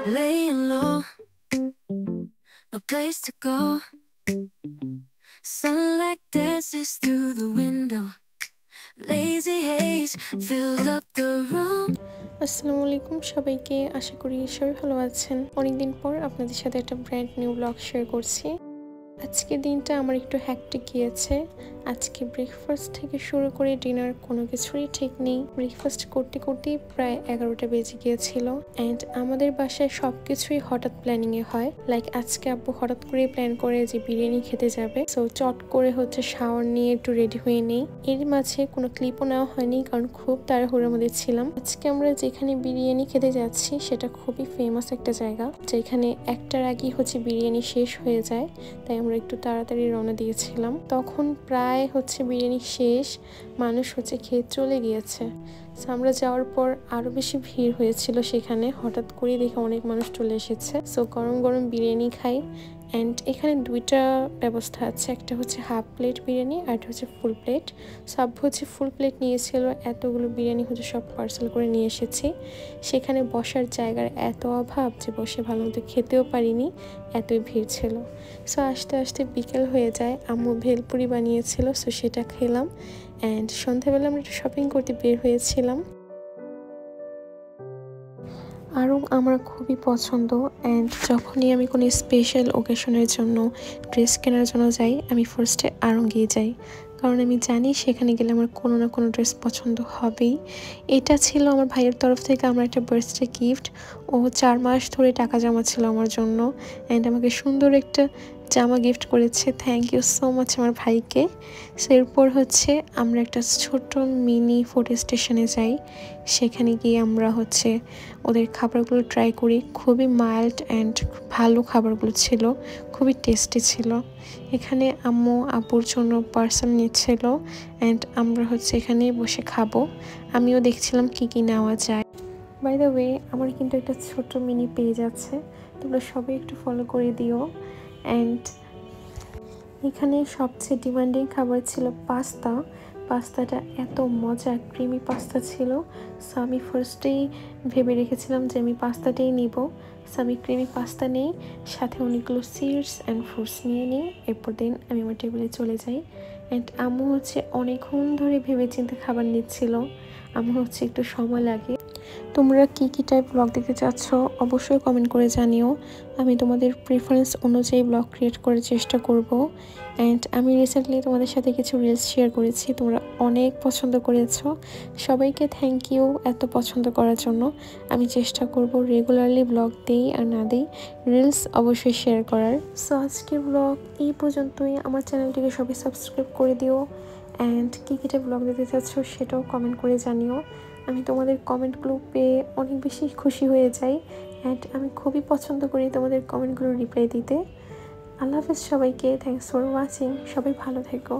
Laying low, no place to go. Sunlight dances through the window. Lazy haze filled up the room. আসসালামু আলাইকুম সবাইকে, আশা করি সবাই ভালো আছেন। অনেকদিন পর আপনাদের সাথে একটা ব্র্যান্ড নিউ ব্লগ শেয়ার করছি। আজকের দিনটা আমার একটু হ্যাকটিক গিয়েছে। আজকে ব্রেকফাস্ট থেকে শুরু করে ডিনার কোনো কিছুরই ঠিক নেই। ব্রেকফাস্ট করতে করতেই প্রায় 11টা বেজে গিয়েছিল। অ্যান্ড আমাদের বাসায় সব কিছুই হঠাৎ প্ল্যানিংয়ে হয়। লাইক আজকে আব্বু হঠাৎ করে প্ল্যান করে যে বিরিয়ানি খেতে যাবে, সো চট করে শাওয়ার নিয়ে একটু রেডি হয়ে নেই। এর মাঝে কোনো ক্লিপও নেওয়া হয়নি, কারণ খুব তাড়াহুড়োর মধ্যে ছিলাম। আজকে আমরা যেখানে বিরিয়ানি খেতে যাচ্ছি সেটা খুবই ফেমাস একটা জায়গা, যেখানে একটার আগেই বিরিয়ানি শেষ হয়ে যায়। তাই আমরা একটু তাড়াতাড়ি রওনা দিয়েছিলাম। তখন প্রায় বিরিয়ানি শেষ, মানুষ খেয়ে চলে গিয়েছে। সো আমরা যাওয়ার পর আরো বেশি ভিড় হয়েছিল সেখানে। হঠাৎ করে দেখে অনেক মানুষ চলে এসেছে। সো গরম গরম বিরিয়ানি খাই। অ্যান্ড এখানে দুইটা ব্যবস্থা আছে, একটা হাফ প্লেট বিরিয়ানি আর একটা ফুল প্লেট। সব ফুল প্লেট নিয়েছিল। এতগুলো বিরিয়ানি সব পার্সেল করে নিয়ে এসেছি। সেখানে বসার জায়গার এত অভাব যে বসে ভালো মতো খেতেও পারিনি, এতই ভিড় ছিল। সো আস্তে আস্তে বিকেল হয়ে যায়। আম্মু ভেলপুরি বানিয়েছিল, সো সেটা খেলাম। অ্যান্ড সন্ধ্যাবেলা আমরা একটু শপিং করতে বের হয়েছিলাম। আড়ং আমার খুবই পছন্দ। অ্যান্ড যখনই আমি কোনো স্পেশাল ওকেশনের জন্য ড্রেস কেনার জন্য যাই, আমি ফার্স্টে আড়ং গিয়ে যাই, কারণ আমি জানি সেখানে গেলে আমার কোনো না কোনো ড্রেস পছন্দ হবেই। এটা ছিল আমার ভাইয়ের তরফ থেকে আমার একটা বার্থডে গিফট। ও 4 মাস ধরে টাকা জমা ছিল আমার জন্য, অ্যান্ড আমাকে সুন্দর একটা জামা গিফট করেছে। থ্যাংক ইউ সো মাচ আমার ভাইকে। সো এরপর আমরা একটা ছোট মিনি ফুড স্টেশনে যাই। সেখানে গিয়ে আমরা ওদের খাবারগুলো ট্রাই করি। খুবই মাইল্ড অ্যান্ড ভালো খাবারগুলো ছিল, খুবই টেস্টি ছিল। এখানে আম্মু আপুর জন্য পার্সেল নিচ্ছিল, অ্যান্ড আমরা এখানে বসে খাবো। আমিও দেখছিলাম কি কি নেওয়া যায়। বাই দ্য ওয়ে, আমার কিন্তু একটা ছোট মিনি পেজ আছে, তোমরা সবাই একটু ফলো করে দিও। অ্যান্ড এখানে সবচেয়ে ডিমান্ডিং খাবার ছিল পাস্তা। পাস্তাটা এত মজা, ক্রিমি পাস্তা ছিল। সো আমি ফার্স্টেই ভেবে রেখেছিলাম যে আমি পাস্তাটাই নিব। সো আমি ক্রিমি পাস্তা নেই, সাথে অনেকগুলো সিডস অ্যান্ড ফ্রুটস নিয়ে নিই। এরপর দিন আমি আমার টেবিলে চলে যাই। অ্যান্ড আম্মু অনেকক্ষণ ধরে ভেবে চিন্তে খাবার নিচ্ছিল। আম্মু একটু সময় লাগে। তোমরা কি কি টাইপ ব্লগ দেখতে চাচ্ছ অবশ্যই কমেন্ট করে জানিও। আমি তোমাদের প্রেফারেন্স অনুযায়ী ব্লগ ক্রিয়েট করার চেষ্টা করব। অ্যান্ড আমি রিসেন্টলি তোমাদের সাথে কিছু রিলস শেয়ার করেছি, তোমরা অনেক পছন্দ করেছো। সবাইকে থ্যাংক ইউ এত পছন্দ করার জন্য। আমি চেষ্টা করব রেগুলারলি ব্লগ দিই আর না দিই, রিলস অবশ্যই শেয়ার করার। সো আজকের ব্লগ এই পর্যন্তই। আমার চ্যানেলটিকে সবাই সাবস্ক্রাইব করে দিও। অ্যান্ড কী কী টাইপ ব্লগ দেখতে চাচ্ছ সেটাও কমেন্ট করে জানিও। আমি তোমাদের কমেন্টগুলো পেয়ে অনেক বেশি খুশি হয়ে যাই। অ্যান্ড আমি খুবই পছন্দ করি তোমাদের কমেন্টগুলো রিপ্লাই দিতে। আল্লাহ হাফেজ সবাইকে। Thanks for watching. সবাই ভালো থেকো।